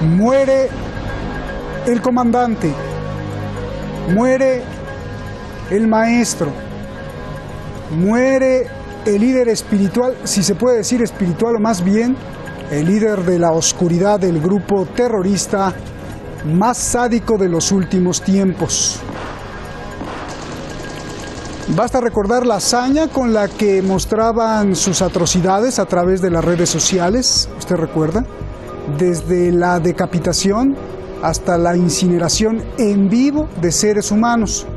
Muere el comandante, muere el maestro, muere el líder espiritual, si se puede decir espiritual, o más bien el líder de la oscuridad del grupo terrorista más sádico de los últimos tiempos. Basta recordar la hazaña con la que mostraban sus atrocidades a través de las redes sociales, ¿usted recuerda? Desde la decapitación hasta la incineración en vivo de seres humanos.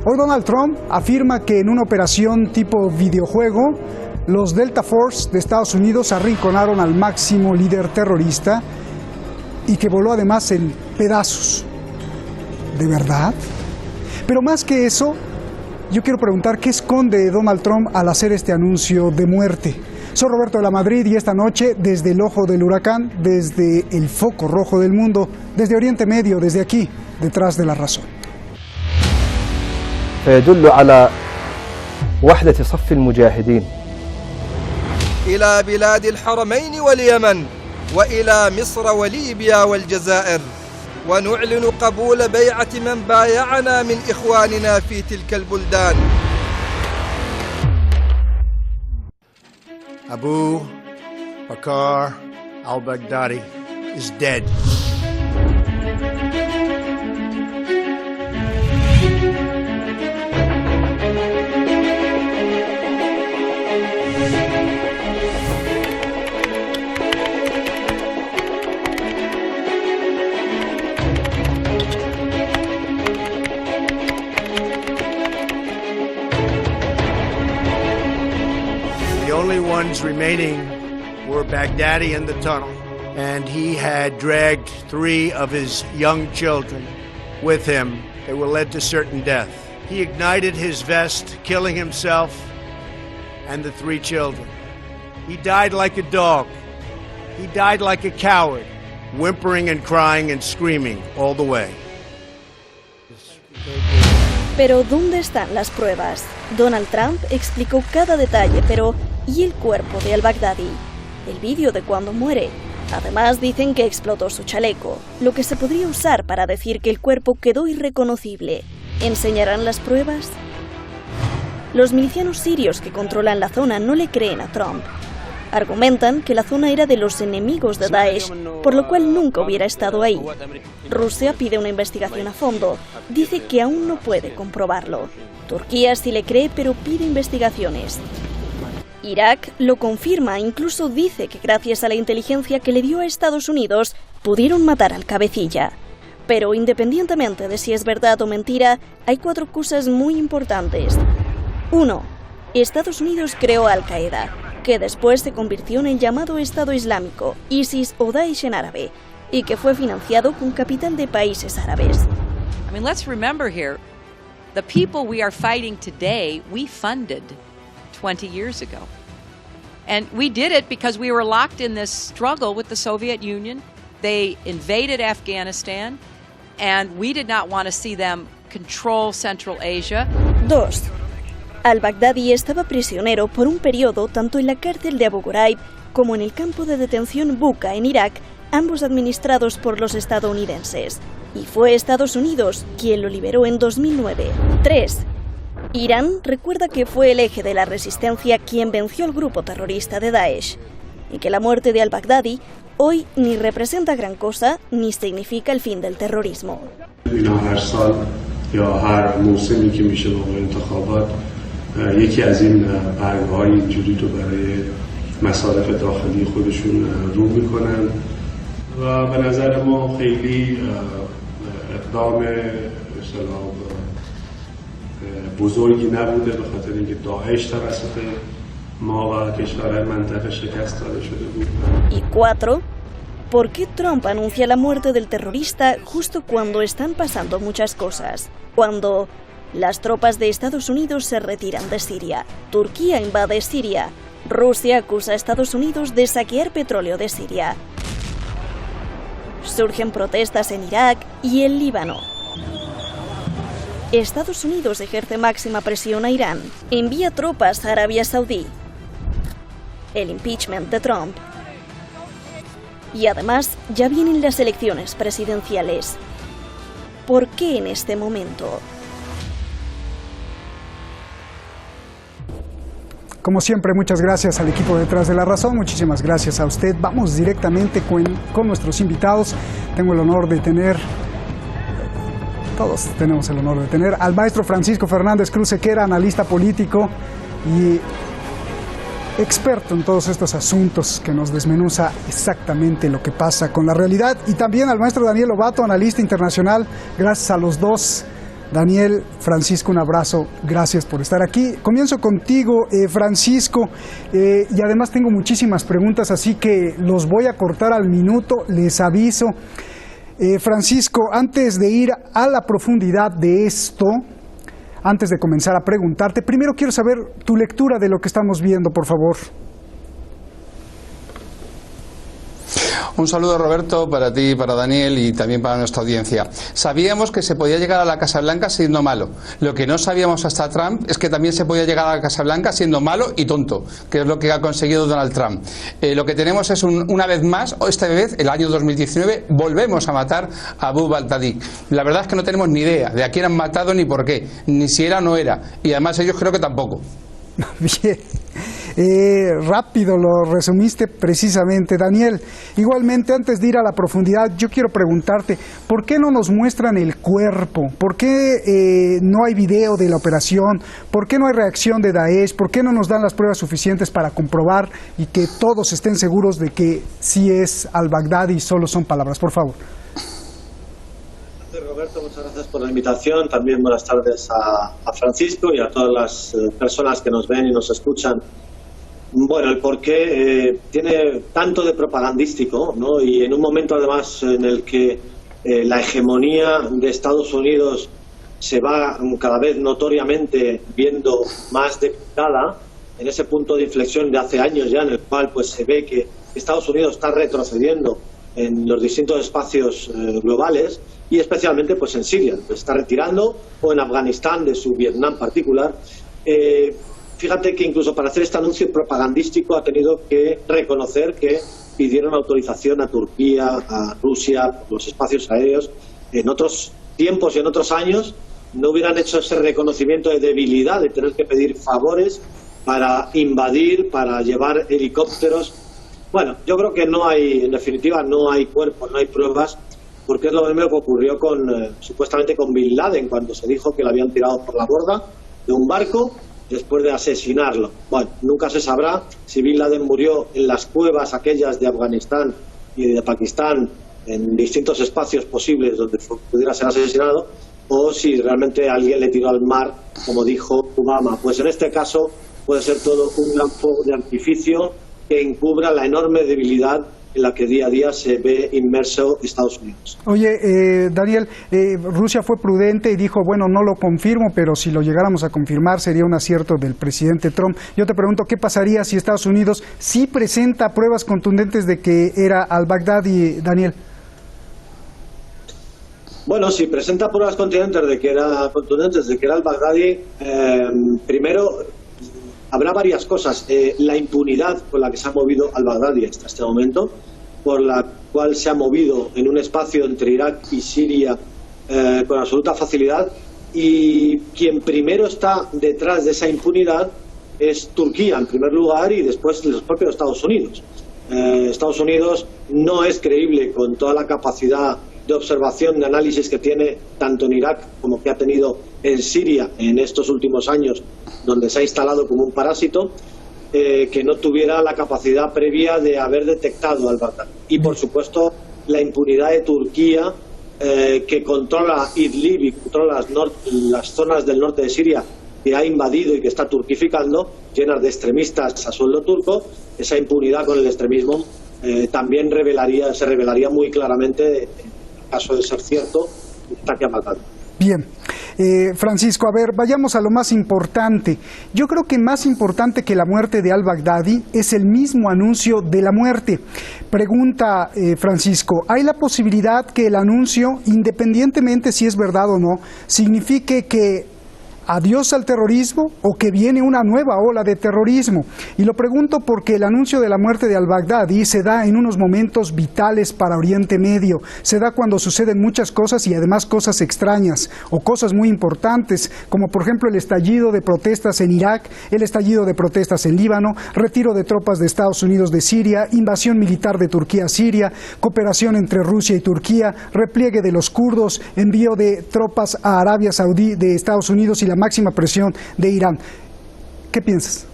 Hoy Donald Trump afirma que en una operación tipo videojuego, los Delta Force de Estados Unidos arrinconaron al máximo líder terrorista y que voló además en pedazos. ¿De verdad? Pero más que eso, yo quiero preguntar qué esconde Donald Trump al hacer este anuncio de muerte. Soy Roberto de la Madrid y esta noche, desde el ojo del huracán, desde el foco rojo del mundo, desde Oriente Medio, desde aquí, detrás de la razón. فيدل على وحدة صف المجاهدين. إلى بلاد الحرمين واليمن وإلى مصر وليبيا والجزائر، ونعلن قبول بيعة من بايعنا من إخواننا في تلك البلدان. Abu Bakr al-Baghdadi is dead. The only ones remaining were Baghdadi in the tunnel, and he had dragged 3 of his young children with him. They were led to certain death. He ignited his vest, killing himself and the 3 children. He died like a dog. He died like a coward, whimpering and crying and screaming all the way. Pero ¿dónde están las pruebas? Donald Trump explicó cada detalle, pero ¿y el cuerpo de al-Baghdadi? El vídeo de cuando muere. Además dicen que explotó su chaleco, lo que se podría usar para decir que el cuerpo quedó irreconocible. ¿Enseñarán las pruebas? Los milicianos sirios que controlan la zona no le creen a Trump. Argumentan que la zona era de los enemigos de Daesh, por lo cual nunca hubiera estado ahí. Rusia pide una investigación a fondo. Dice que aún no puede comprobarlo. Turquía sí le cree, pero pide investigaciones. Irak lo confirma, incluso dice que gracias a la inteligencia que le dio a Estados Unidos, pudieron matar al cabecilla. Pero independientemente de si es verdad o mentira, hay 4 cosas muy importantes. 1. Estados Unidos creó Al-Qaeda, que después se convirtió en el llamado Estado Islámico, ISIS o Daesh en árabe, y que fue financiado con capital de países árabes. I mean, let's remember here, the people we are fighting today, we funded 20 years ago. And we did it because we were locked in this struggle with the Soviet Union. They invaded Afghanistan, and we did not want to see them control Central Asia. 2. Al-Baghdadi estaba prisionero por un periodo tanto en la cárcel de Abu Ghraib como en el campo de detención Buqa en Irak, ambos administrados por los estadounidenses. Y fue Estados Unidos quien lo liberó en 2009. 3. Irán recuerda que fue el eje de la resistencia quien venció al grupo terrorista de Daesh, y que la muerte de al-Baghdadi hoy ni representa gran cosa ni significa el fin del terrorismo. یکی از این برگه‌های اینجوری رو برای مصارف داخلی خودشون رو میکنن و به نظر ما خیلی اقدام بزرگی نبوده به خاطر اینکه داعش توسط ما و کشورهای منطقه شکست داده شده بود. Y 4. ¿Por qué Trump anuncia la muerte del terrorista justo cuando están pasando muchas cosas? Cuando las tropas de Estados Unidos se retiran de Siria, Turquía invade Siria, Rusia acusa a Estados Unidos de saquear petróleo de Siria. Surgen protestas en Irak y el Líbano. Estados Unidos ejerce máxima presión a Irán, envía tropas a Arabia Saudí. El impeachment de Trump. Y además, ya vienen las elecciones presidenciales. ¿Por qué en este momento? Como siempre, muchas gracias al equipo detrás de La Razón, muchísimas gracias a usted. Vamos directamente con nuestros invitados. Tengo el honor de tener, todos tenemos el honor de tener, al maestro Francisco Fernández Cruz Sequera, analista político y experto en todos estos asuntos que nos desmenuza exactamente lo que pasa con la realidad. Y también al maestro Daniel Lobato, analista internacional. Gracias a los dos. Daniel, Francisco, un abrazo, gracias por estar aquí. Comienzo contigo, Francisco, y además tengo muchísimas preguntas, así que los voy a cortar al minuto, les aviso. Francisco, antes de ir a la profundidad de esto, antes de comenzar a preguntarte, primero quiero saber tu lectura de lo que estamos viendo, por favor. Un saludo, Roberto, para ti, para Daniel y también para nuestra audiencia. Sabíamos que se podía llegar a la Casa Blanca siendo malo. Lo que no sabíamos hasta Trump es que también se podía llegar a la Casa Blanca siendo malo y tonto, que es lo que ha conseguido Donald Trump. Lo que tenemos es una vez más, esta vez, el año 2019, volvemos a matar a Abu Baghdadi. La verdad es que no tenemos ni idea de a quién han matado ni por qué, ni si era o no era. Y además ellos creo que tampoco. Bien. Rápido lo resumiste precisamente, Daniel. Igualmente, antes de ir a la profundidad, yo quiero preguntarte, ¿por qué no nos muestran el cuerpo? ¿Por qué no hay video de la operación? ¿Por qué no hay reacción de Daesh? ¿Por qué no nos dan las pruebas suficientes para comprobar y que todos estén seguros de que sí es al-Baghdadi y solo son palabras? Por favor. Roberto, muchas gracias por la invitación. También buenas tardes a Francisco y a todas las personas que nos ven y nos escuchan. Bueno, el porqué tiene tanto de propagandístico, ¿no? Y en un momento además en el que la hegemonía de Estados Unidos se va cada vez notoriamente viendo más debilitada, en ese punto de inflexión de hace años ya en el cual pues se ve que Estados Unidos está retrocediendo en los distintos espacios globales y especialmente pues en Siria, se está retirando, o en Afganistán de su Vietnam particular. Fíjate que incluso para hacer este anuncio propagandístico ha tenido que reconocer que pidieron autorización a Turquía, a Rusia, por los espacios aéreos. En otros tiempos y en otros años no hubieran hecho ese reconocimiento de debilidad, de tener que pedir favores para invadir, para llevar helicópteros. Bueno, yo creo que no hay, en definitiva, no hay cuerpos, no hay pruebas, porque es lo mismo que ocurrió supuestamente con Bin Laden, cuando se dijo que lo habían tirado por la borda de un barco después de asesinarlo. Bueno, nunca se sabrá si Bin Laden murió en las cuevas aquellas de Afganistán y de Pakistán, en distintos espacios posibles donde pudiera ser asesinado, o si realmente alguien le tiró al mar, como dijo Obama. Pues en este caso puede ser todo un gran fuego de artificio que encubra la enorme debilidad en la que día a día se ve inmerso Estados Unidos. Oye, Daniel, Rusia fue prudente y dijo, bueno, no lo confirmo, pero si lo llegáramos a confirmar sería un acierto del presidente Trump. Yo te pregunto, ¿qué pasaría si Estados Unidos sí presenta pruebas contundentes de que era al-Baghdadi, Daniel? Bueno, si presenta pruebas contundentes de que era al-Baghdadi, primero habrá varias cosas. La impunidad con la que se ha movido al-Baghdadi hasta este momento, por la cual se ha movido en un espacio entre Irak y Siria con absoluta facilidad, y quien primero está detrás de esa impunidad es Turquía en primer lugar y después los propios Estados Unidos. Estados Unidos no es creíble con toda la capacidad de observación, de análisis que tiene tanto en Irak como que ha tenido en Siria en estos últimos años, donde se ha instalado como un parásito, que no tuviera la capacidad previa de haber detectado al-Baghdadi. Y por supuesto la impunidad de Turquía, que controla Idlib y controla las zonas del norte de Siria, que ha invadido y que está turquificando, llenas de extremistas a sueldo turco. Esa impunidad con el extremismo también se revelaría muy claramente, en caso de ser cierto, el ataque a Bagdad. Bien. Francisco, a ver, vayamos a lo más importante. Yo creo que más importante que la muerte de al-Baghdadi es el mismo anuncio de la muerte. Pregunta Francisco, ¿hay la posibilidad que el anuncio, independientemente si es verdad o no, signifique que adiós al terrorismo o que viene una nueva ola de terrorismo. Y lo pregunto porque el anuncio de la muerte de al-Baghdadi se da en unos momentos vitales para Oriente Medio, se da cuando suceden muchas cosas y además cosas extrañas o cosas muy importantes, como por ejemplo el estallido de protestas en Irak, el estallido de protestas en Líbano, retiro de tropas de Estados Unidos de Siria, invasión militar de Turquía a Siria, cooperación entre Rusia y Turquía, repliegue de los kurdos, envío de tropas a Arabia Saudí de Estados Unidos y la máxima presión de Irán. ¿Qué piensas?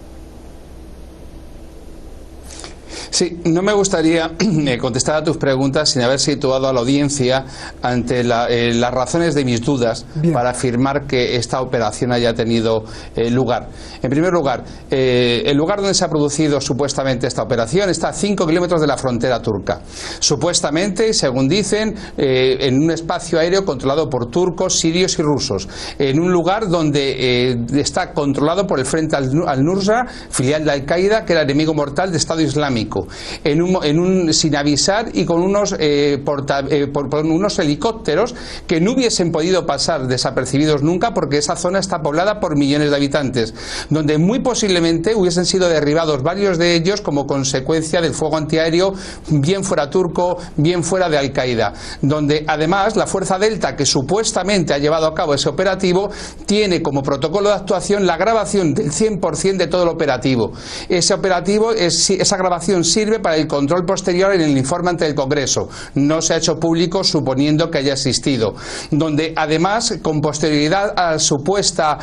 Sí, no me gustaría contestar a tus preguntas sin haber situado a la audiencia ante las razones de mis dudas para afirmar que esta operación haya tenido lugar. En primer lugar, el lugar donde se ha producido supuestamente esta operación está a 5 kilómetros de la frontera turca. Supuestamente, según dicen, en un espacio aéreo controlado por turcos, sirios y rusos. En un lugar donde está controlado por el Frente al-Nusra, filial de Al-Qaeda, que era enemigo mortal del Estado Islámico. Sin avisar y con unos helicópteros que no hubiesen podido pasar desapercibidos nunca, porque esa zona está poblada por millones de habitantes, donde muy posiblemente hubiesen sido derribados varios de ellos como consecuencia del fuego antiaéreo, bien fuera turco, bien fuera de Al-Qaeda, donde además la Fuerza Delta, que supuestamente ha llevado a cabo ese operativo, tiene como protocolo de actuación la grabación del 100% de todo el operativo. Esa grabación sirve para el control posterior en el informe ante el Congreso. No se ha hecho público suponiendo que haya existido. Donde además, con posterioridad a la supuesta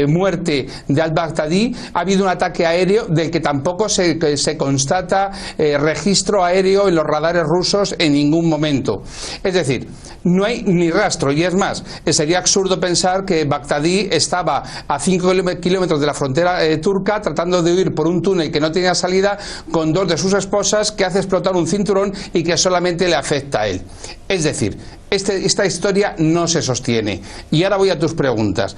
muerte de al-Baghdadi, ha habido un ataque aéreo del que tampoco se constata registro aéreo en los radares rusos en ningún momento. Es decir, no hay ni rastro, y es más, sería absurdo pensar que Baghdadi estaba a 5 kilómetros de la frontera turca tratando de huir por un túnel que no tenía salida con dos de sus esposas, que hace explotar un cinturón y que solamente le afecta a él. Es decir, esta historia no se sostiene. Y ahora voy a tus preguntas.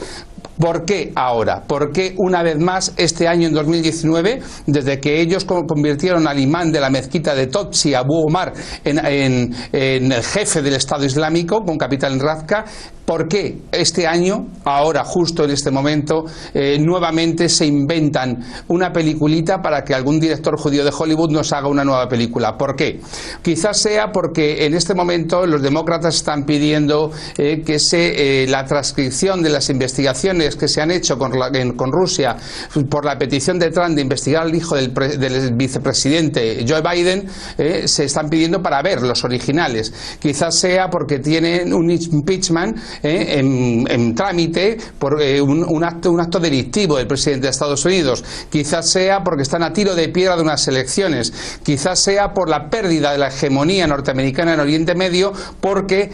¿Por qué ahora? ¿Por qué una vez más este año, en 2019, desde que ellos convirtieron al imán de la mezquita de Totsi, Abu Omar, en el jefe del Estado Islámico, con capital en Raqqa, ¿por qué este año, ahora justo en este momento, nuevamente se inventan una peliculita para que algún director judío de Hollywood nos haga una nueva película? ¿Por qué? Quizás sea porque en este momento los demócratas están pidiendo que la transcripción de las investigaciones que se han hecho con Rusia por la petición de Trump de investigar al hijo del vicepresidente Joe Biden, se están pidiendo para ver los originales. Quizás sea porque tienen un impeachment en trámite por un acto delictivo del presidente de Estados Unidos. Quizás sea porque están a tiro de piedra de unas elecciones. Quizás sea por la pérdida de la hegemonía norteamericana en Oriente Medio, porque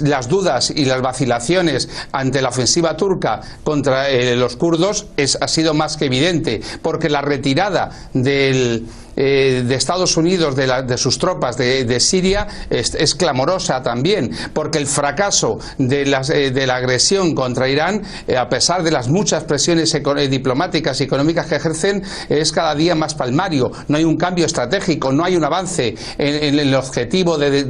las dudas y las vacilaciones ante la ofensiva turca contra los kurdos ha sido más que evidente, porque la retirada de Estados Unidos de sus tropas de Siria es clamorosa también, porque el fracaso de la agresión contra Irán, a pesar de las muchas presiones diplomáticas y económicas que ejercen, es cada día más palmario. No hay un cambio estratégico, no hay un avance en el objetivo de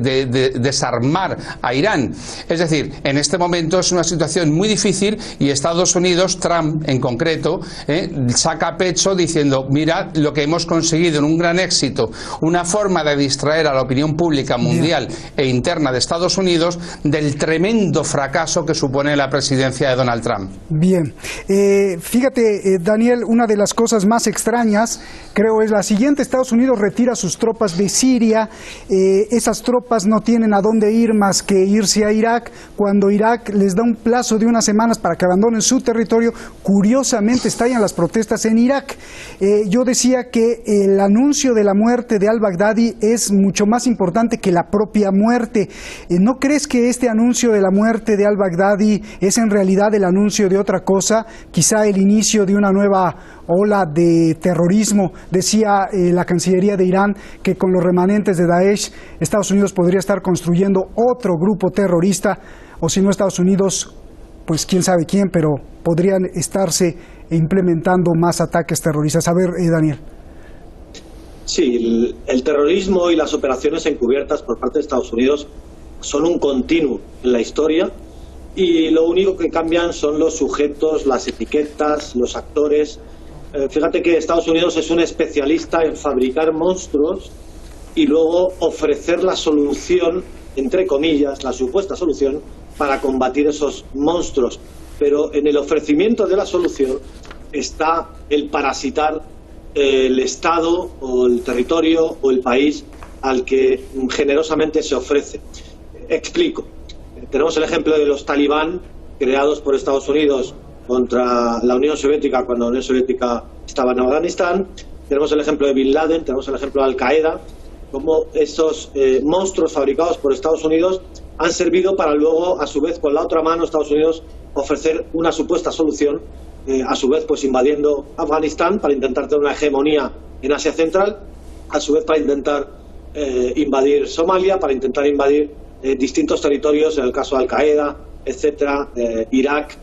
desarmar a Irán. Es decir, en este momento es una situación muy difícil y Estados Unidos, Trump en concreto, saca pecho diciendo: mirad lo que hemos conseguido en un gran éxito, una forma de distraer a la opinión pública mundial e interna de Estados Unidos del tremendo fracaso que supone la presidencia de Donald Trump. Bien, fíjate, Daniel, una de las cosas más extrañas, creo, es la siguiente. Estados Unidos retira sus tropas de Siria, esas tropas no tienen a dónde ir más que irse a Irak. Cuando Irak les da un plazo de unas semanas para que abandonen su territorio, curiosamente estallan las protestas en Irak. Yo decía que el anuncio de la muerte de al-Baghdadi es mucho más importante que la propia muerte. ¿No crees que este anuncio de la muerte de al-Baghdadi es en realidad el anuncio de otra cosa? Quizá el inicio de una nueva ola de terrorismo. Decía la Cancillería de Irán que con los remanentes de Daesh, Estados Unidos podría estar construyendo otro grupo terrorista, o si no Estados Unidos, pues quién sabe quién, pero podrían estarse implementando más ataques terroristas. A ver, Daniel. Sí, el terrorismo y las operaciones encubiertas por parte de Estados Unidos son un continuo en la historia y lo único que cambian son los sujetos, las etiquetas, los actores. Fíjate que Estados Unidos es un especialista en fabricar monstruos y luego ofrecer la solución, entre comillas, la supuesta solución para combatir esos monstruos. Pero en el ofrecimiento de la solución está el parasitar el Estado o el territorio o el país al que generosamente se ofrece. Explico. Tenemos el ejemplo de los talibán creados por Estados Unidos contra la Unión Soviética cuando la Unión Soviética estaba en Afganistán. Tenemos el ejemplo de Bin Laden, tenemos el ejemplo de Al-Qaeda, como esos monstruos fabricados por Estados Unidos han servido para luego, a su vez, con la otra mano, Estados Unidos ofrecer una supuesta solución, a su vez, pues invadiendo Afganistán para intentar tener una hegemonía en Asia Central, a su vez para intentar invadir Somalia, para intentar invadir distintos territorios, en el caso de Al-Qaeda, etcétera, Irak,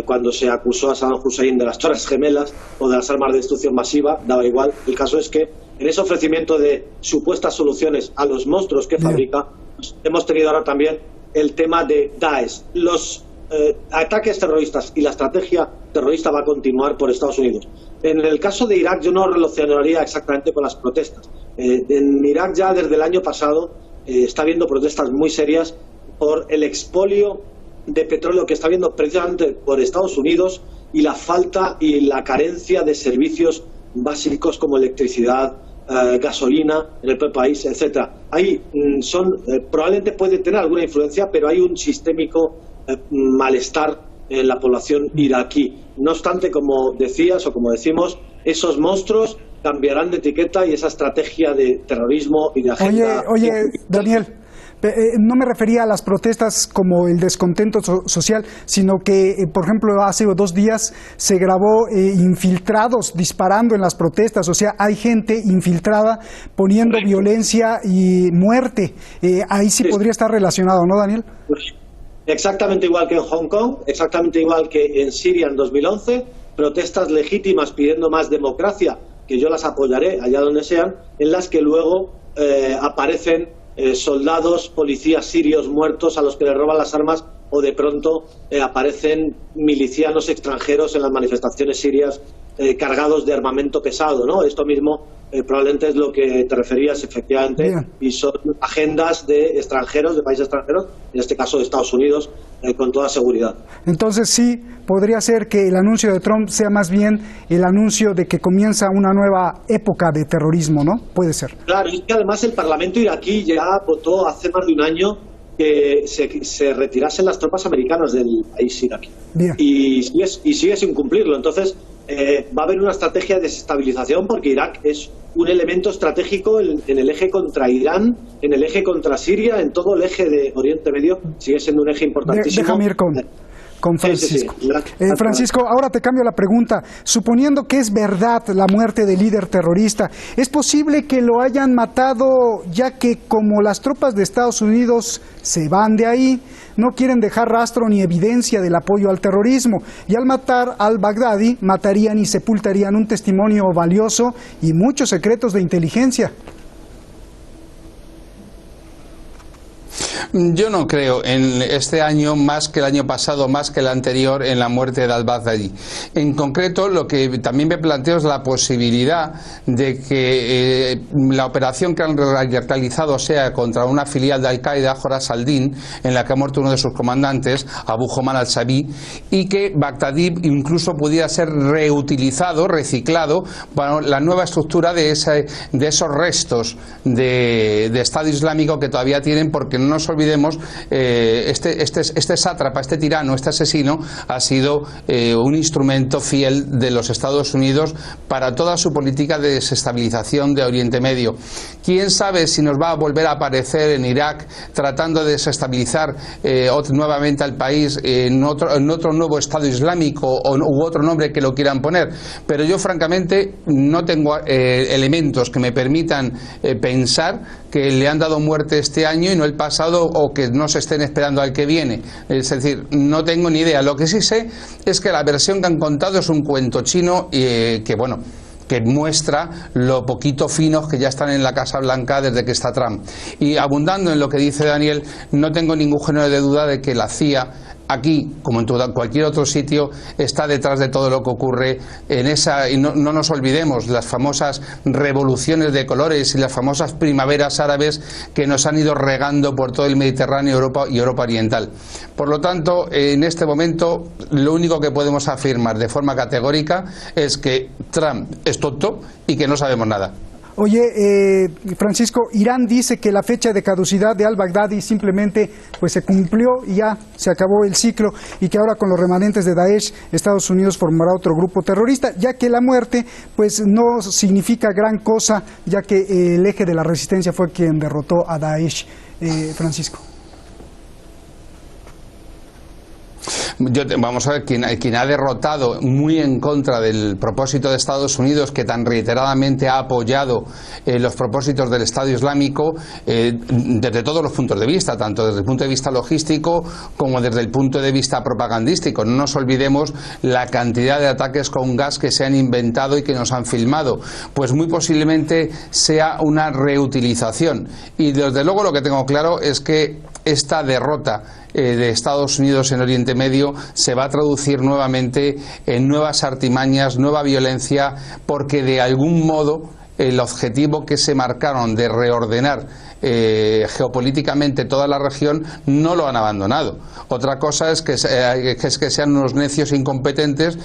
cuando se acusó a Saddam Hussein de las Torres Gemelas o de las armas de destrucción masiva, daba igual. El caso es que en ese ofrecimiento de supuestas soluciones a los monstruos que fabrica, hemos tenido ahora también el tema de Daesh. Los ataques terroristas y la estrategia terrorista va a continuar por Estados Unidos. En el caso de Irak yo no relacionaría exactamente con las protestas. En Irak ya desde el año pasado está habiendo protestas muy serias por el expolio de petróleo que está habiendo precisamente por Estados Unidos y la falta y la carencia de servicios básicos como electricidad, gasolina en el propio país, etcétera. Ahí probablemente puede tener alguna influencia, pero hay un sistémico malestar en la población iraquí. No obstante, como decías o como decimos, esos monstruos cambiarán de etiqueta y esa estrategia de terrorismo y de agenda... Oye, Daniel, no me refería a las protestas como el descontento social, sino que, por ejemplo, hace 2 días se grabó infiltrados disparando en las protestas, o sea, hay gente infiltrada poniendo violencia y muerte. Ahí sí podría estar relacionado, ¿no, Daniel? Exactamente igual que en Hong Kong, exactamente igual que en Siria en 2011, protestas legítimas pidiendo más democracia, que yo las apoyaré allá donde sean, en las que luego aparecen soldados, policías sirios muertos a los que les roban las armas, o de pronto aparecen milicianos extranjeros en las manifestaciones sirias cargados de armamento pesado, ¿no? Esto mismo probablemente es lo que te referías efectivamente. Bien. Y son agendas de extranjeros, de países extranjeros, en este caso de Estados Unidos, con toda seguridad. Entonces sí, podría ser que el anuncio de Trump sea más bien el anuncio de que comienza una nueva época de terrorismo, ¿no? Puede ser. Claro, y que además el Parlamento iraquí ya votó hace más de un año que se retirasen las tropas americanas del país iraquí. Bien. Y sigue sin cumplirlo. Entonces va a haber una estrategia de desestabilización porque Irak es un elemento estratégico en el eje contra Irán, en el eje contra Siria, en todo el eje de Oriente Medio, sigue siendo un eje importantísimo. Déjame ir con Francisco. Sí. Francisco, ahora te cambio la pregunta. Suponiendo que es verdad la muerte del líder terrorista, ¿es posible que lo hayan matado ya que como las tropas de Estados Unidos se van de ahí, no quieren dejar rastro ni evidencia del apoyo al terrorismo? Y al matar al-Baghdadi, matarían y sepultarían un testimonio valioso y muchos secretos de inteligencia. Yo no creo en este año, más que el año pasado, más que el anterior, en la muerte de al-Baghdadi. En concreto, lo que también me planteo es la posibilidad de que la operación que han realizado sea contra una filial de Al-Qaeda, Joras al-Din, en la que ha muerto uno de sus comandantes, Abu Homan al-Shabi, y que Baghdadi incluso pudiera ser reutilizado, reciclado, para la nueva estructura de esos restos de Estado Islámico que todavía tienen, porque no nos olvidemos, este sátrapa, este tirano, este asesino ha sido un instrumento fiel de los Estados Unidos para toda su política de desestabilización de Oriente Medio. ¿Quién sabe si nos va a volver a aparecer en Irak tratando de desestabilizar nuevamente al país en otro nuevo Estado Islámico u otro nombre que lo quieran poner? Pero yo francamente no tengo elementos que me permitan pensar que le han dado muerte este año y no el pasado, o que no se estén esperando al que viene. Es decir, no tengo ni idea. Lo que sí sé es que la versión que han contado es un cuento chino que muestra lo poquito finos que ya están en la Casa Blanca desde que está Trump. Y abundando en lo que dice Daniel, no tengo ningún género de duda de que la CIA aquí, como en cualquier otro sitio, está detrás de todo lo que ocurre en esa, y no nos olvidemos las famosas revoluciones de colores y las famosas primaveras árabes que nos han ido regando por todo el Mediterráneo, Europa y Europa Oriental. Por lo tanto, en este momento, lo único que podemos afirmar de forma categórica es que Trump es tonto y que no sabemos nada. Oye, Francisco, Irán dice que la fecha de caducidad de al-Baghdadi simplemente pues se cumplió y ya se acabó el ciclo, y que ahora con los remanentes de Daesh Estados Unidos formará otro grupo terrorista, ya que la muerte pues no significa gran cosa, ya que el eje de la resistencia fue quien derrotó a Daesh. Francisco. Vamos a ver, quien ha derrotado muy en contra del propósito de Estados Unidos, que tan reiteradamente ha apoyado los propósitos del Estado Islámico desde todos los puntos de vista, tanto desde el punto de vista logístico como desde el punto de vista propagandístico. No nos olvidemos la cantidad de ataques con gas que se han inventado y que nos han filmado. Pues muy posiblemente sea una reutilización. Y desde luego lo que tengo claro es que esta derrota de Estados Unidos en Oriente Medio se va a traducir nuevamente en nuevas artimañas, nueva violencia, porque de algún modo el objetivo que se marcaron de reordenar geopolíticamente toda la región no lo han abandonado. Otra cosa es que sean unos necios incompetentes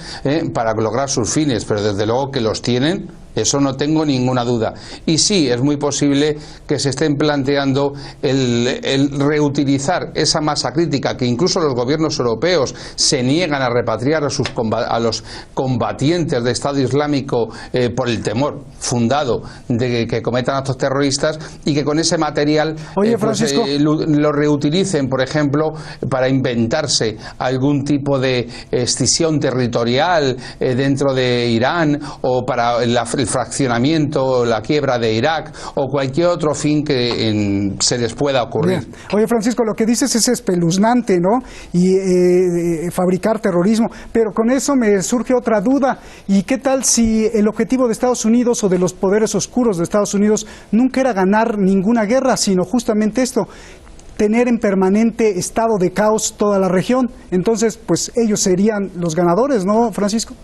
para lograr sus fines, pero desde luego que los tienen, eso no tengo ninguna duda. Y sí, es muy posible que se estén planteando el reutilizar esa masa crítica que incluso los gobiernos europeos se niegan a repatriar a los combatientes del Estado Islámico por el temor fundado de que cometan actos terroristas, y que con ese material lo reutilicen, por ejemplo, para inventarse algún tipo de escisión territorial dentro de Irán, o para el fraccionamiento, la quiebra de Irak, o cualquier otro fin que se les pueda ocurrir. Bien. Oye, Francisco, lo que dices es espeluznante, ¿no? Y fabricar terrorismo, pero con eso me surge otra duda. ¿Y qué tal si el objetivo de Estados Unidos o de los poderes oscuros de Estados Unidos nunca era ganar ninguna guerra, sino justamente esto, tener en permanente estado de caos toda la región? Entonces, pues ellos serían los ganadores, ¿no, Francisco?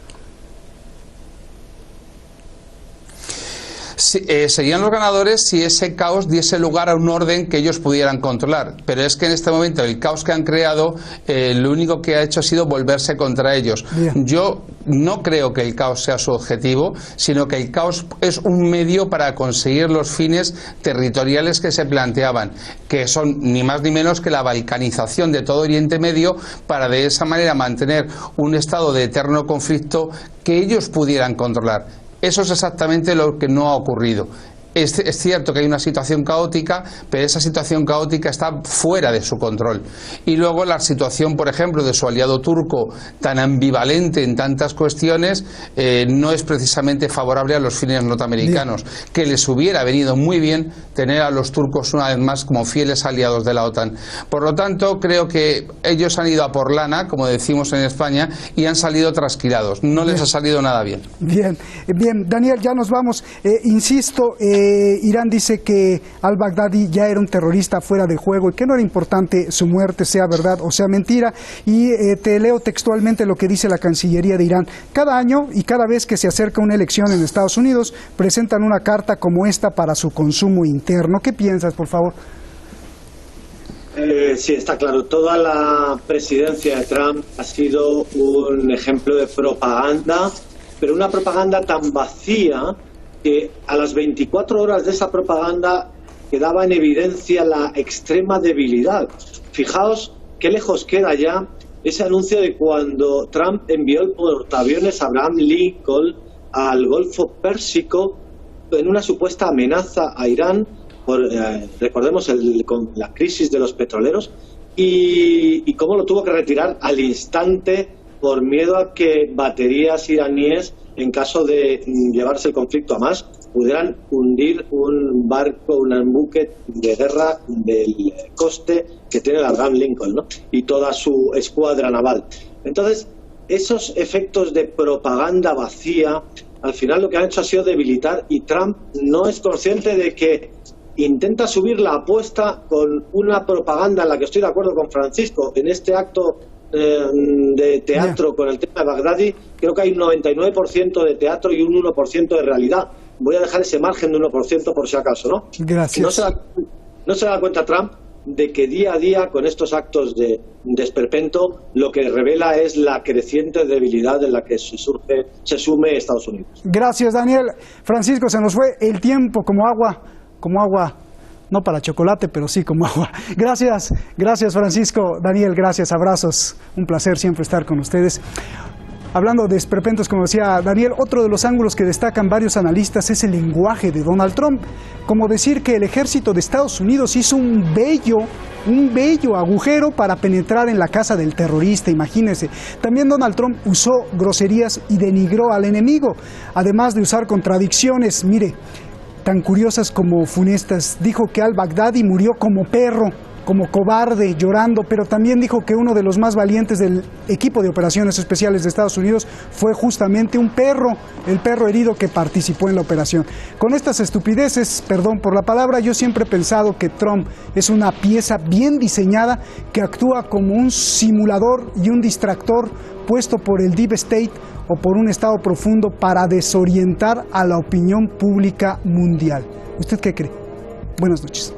Sí, serían los ganadores si ese caos diese lugar a un orden que ellos pudieran controlar, pero es que en este momento el caos que han creado lo único que ha hecho ha sido volverse contra ellos. Bien. Yo no creo que el caos sea su objetivo, sino que el caos es un medio para conseguir los fines territoriales que se planteaban, que son ni más ni menos que la balcanización de todo Oriente Medio, para de esa manera mantener un estado de eterno conflicto que ellos pudieran controlar. Eso es exactamente lo que no ha ocurrido. Es cierto que hay una situación caótica, pero esa situación caótica está fuera de su control. Y luego la situación, por ejemplo, de su aliado turco, tan ambivalente en tantas cuestiones, no es precisamente favorable a los fines norteamericanos, que les hubiera venido muy bien tener a los turcos una vez más como fieles aliados de la OTAN. Por lo tanto, creo que ellos han ido a por lana, como decimos en España, y han salido trasquilados. No les ha salido nada bien. Bien, Daniel, ya nos vamos. Insisto, Irán dice que al-Baghdadi ya era un terrorista fuera de juego y que no era importante su muerte, sea verdad o sea mentira. Y te leo textualmente lo que dice la Cancillería de Irán. Cada año y cada vez que se acerca una elección en Estados Unidos, presentan una carta como esta para su consumo interno. ¿Qué piensas, por favor? Sí, está claro. Toda la presidencia de Trump ha sido un ejemplo de propaganda, pero una propaganda tan vacía que a las 24 horas de esa propaganda quedaba en evidencia la extrema debilidad. Fijaos qué lejos queda ya ese anuncio de cuando Trump envió el portaaviones Abraham Lincoln al Golfo Pérsico en una supuesta amenaza a Irán por, recordemos, con la crisis de los petroleros, y cómo lo tuvo que retirar al instante por miedo a que baterías iraníes, en caso de llevarse el conflicto a más, pudieran hundir un barco, un buque de guerra del coste que tiene el Abraham Lincoln, ¿no? Y toda su escuadra naval. Entonces, esos efectos de propaganda vacía, al final lo que han hecho ha sido debilitar, y Trump no es consciente de que intenta subir la apuesta con una propaganda en la que estoy de acuerdo con Francisco. En este acto de teatro con el tema de Baghdadi, creo que hay un 99% de teatro y un 1% de realidad. Voy a dejar ese margen de 1% por si acaso, ¿no? Gracias. No se da cuenta Trump de que día a día con estos actos de esperpento lo que revela es la creciente debilidad en la que se sume Estados Unidos. Gracias, Daniel. Francisco, se nos fue el tiempo como agua, no para chocolate, pero sí como agua. Gracias, Francisco. Daniel, gracias, abrazos. Un placer siempre estar con ustedes. Hablando de esperpentos, como decía Daniel, otro de los ángulos que destacan varios analistas es el lenguaje de Donald Trump. Como decir que el ejército de Estados Unidos hizo un bello agujero para penetrar en la casa del terrorista, imagínense. También Donald Trump usó groserías y denigró al enemigo, además de usar contradicciones, mire, tan curiosas como funestas. Dijo que al-Baghdadi murió como perro, como cobarde, llorando, pero también dijo que uno de los más valientes del equipo de operaciones especiales de Estados Unidos fue justamente un perro, el perro herido que participó en la operación. Con estas estupideces, perdón por la palabra, yo siempre he pensado que Trump es una pieza bien diseñada que actúa como un simulador y un distractor puesto por el Deep State o por un Estado profundo para desorientar a la opinión pública mundial. ¿Usted qué cree? Buenas noches.